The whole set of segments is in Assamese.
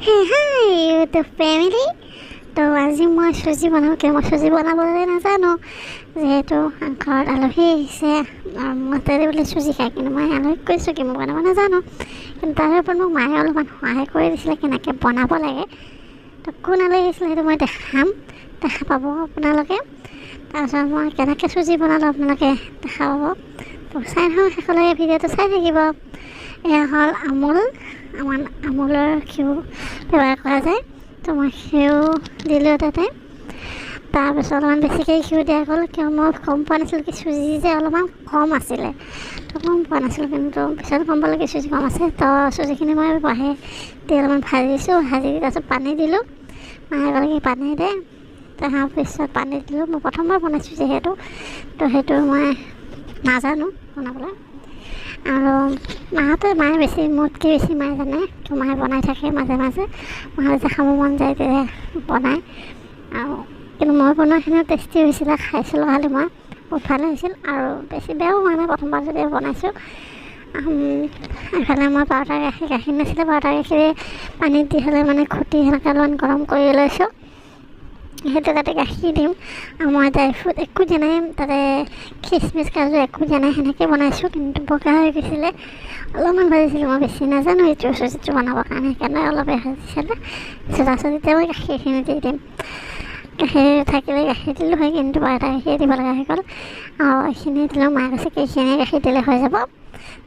Hey, hi, YouTube family. তো আজি মই চুজি বনাওঁ। মই চুজি বনাবলৈ নাজানো, যিহেতু ঘৰত আলহী আহিছে। মই তাতে বোলে চুজি খাই, কিন্তু মই আলহীক কৈছোঁ কি মই বনাব নাজানো। কিন্তু তাৰ ওপৰত মোক মায়ে অলপমান সহায় কৰি দিছিলে কেনেকৈ বনাব লাগে। তো কোন আলহী আহিছিলে সেইটো মই দেখা পাব আপোনালোকে। তাৰপিছত মই কেনেকৈ চুজি বনালোঁ আপোনালোকে দেখা পাব। তো চাই থাকক শেষলৈকে, ভিডিঅ'টো চাই থাকিব। এয়া হ'ল আমুলৰ ঘিউ ব্যৱহাৰ কৰা যায়। তো মই ঘিউ দিলোঁ তাতে। তাৰপিছত অলপমান বেছিকৈ ঘিউ দিয়া গ'ল, কিয় মই গম পোৱা নাছিলোঁ কি চুজি যে অলপমান কম আছিলে। তো গম পোৱা নাছিলোঁ, কিন্তু পিছত গম পালোঁ কি চুজি কম আছে। তো চুজিখিনি মই দি অলপমান ভাজি তাৰপিছত পানী দিলোঁ। মায়ে ক'লে কি পানী দে, তাৰপিছত পানী দিলোঁ। মই প্ৰথমবাৰ বনাইছোঁ যিহেতু, তো সেইটো মই নাজানো বনাবলৈ। আৰু মায়ে বেছি মোতকৈ বেছি মায়ে জানে। তো মায়ে বনাই থাকে মাজে মাজে। মায়ে যে খাব মন যায় তেতিয়া বনায়। আৰু কিন্তু মই বনোৱাখিনিও টেষ্টি হৈছিলে, খাইছিলোঁ খালি মই বহুত ভালে হৈছিল। আৰু বেছি বেয়াও হোৱা নাই, প্ৰথমবাৰ যদিও বনাইছোঁ। এইফালে মই পাউদাৰ গাখীৰ নাছিলে, পাউদাৰ গাখীৰে পানীত দি হ'লে মানে ঘুটি সেনেকৈ অলপমান গৰম কৰি লৈছোঁ। সেইটো তাতে গাখীৰ দিম, আৰু মই ড্ৰাই ফ্ৰুট একো দিয়া নাই তাতে, খিচমিচ কাজু একো দিয়া নাই, সেনেকৈ বনাইছোঁ। কিন্তু বগা হৈ গৈছিলে, অলপমান ভাজিছিলোঁ। মই বেছি নাজানো এইটো চুজিটো বনাবৰ কাৰণে, সেইকাৰণে অলপে ভাজিছিলোঁ। তাৰপিছত এতিয়া মই গাখীৰখিনি দি দিম। গাখীৰ থাকিলে গাখীৰ দিলোঁ হয়, কিন্তু এটা গাখীৰ দিব লগা হৈ গ'ল। আৰু এইখিনি দিলোঁ, মায়ে কৈছে কি এইখিনি গাখীৰ দিলে হৈ যাব।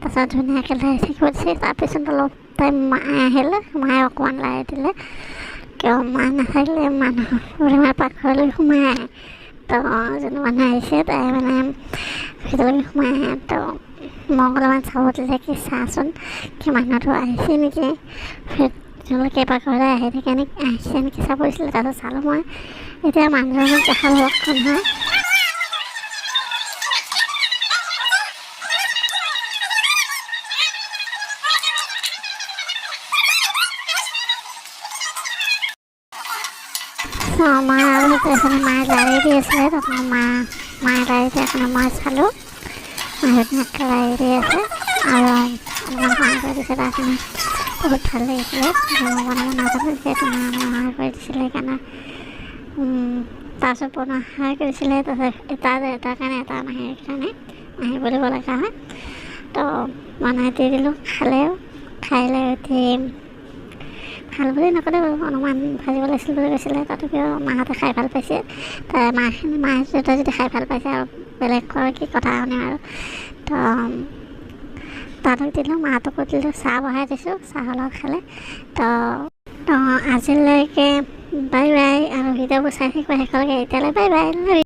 তাৰপিছত ধুনীয়াকৈ লাৰি থাকিব দিছে। তাৰপিছত অলপ টাইম মায়ে আহিলে, মায়ে অকণমান লাৰি দিলে। কিয় মা নাথাকিলে মানুহবোৰে পাকঘৰলৈ সোমাই আহে। তো যোন মানুহ আহিছে তাই মানে ভিতৰলৈ সোমাই আহে। তো মোক অলপমান চাব দিলে কি চাচোন কি মানুহটো আহিছে নেকি, তেওঁলোকে পাকঘৰলৈ আহি থাকে আহিছে নেকি চাব দিছিলে। তাৰপিছত চালোঁ মই। এতিয়া মানুহজনক দেখা লক্ষণ হয়। মায়ে আৰু এখনে মায়ে লাৰি দি আছিলে। তাৰপৰা মায়ে লাৰি দি এখনে মই চালোঁ, মায়ে ধুনীয়াকৈ লাৰি দি আছে আৰু অলপমান সহায় কৰি দিছে। তাৰ কাৰণে বহুত ভাল লাগিছিলে। মই বনাব নাজানো যিহেতু মায়ে সহায় কৰি দিছিলে, সেইকাৰণে তাৰপিছত বনোৱা সহায় কৰিছিলে। তাৰপিছত এটাৰ কাৰণে এটা নাহে, সেইকাৰণে নাহি বুলিব লগা হয়। তো বনাই দি দিলোঁ, খাই লৈ উঠি ভাল বুলি নক'লে বাৰু, অলপমান ভাজিব লাগিছিল বুলি কৈছিলে। তথাপিও মাহঁতে খাই ভাল পাইছে। মায়ে যদি খাই ভাল পাইছে আৰু বেলেগৰ কি কথা শুনে আৰু। তো তাতক দিলোঁ, মাহঁতকো দিলোঁ, চাহ বহাই দিছোঁ, চাহৰ লগত খালে। তো আজিলৈকে বাই বাই, আৰু ভিডিঅ'বোৰ চাই থাকিব শেষলৈকে। এতিয়ালৈ বাই বাই।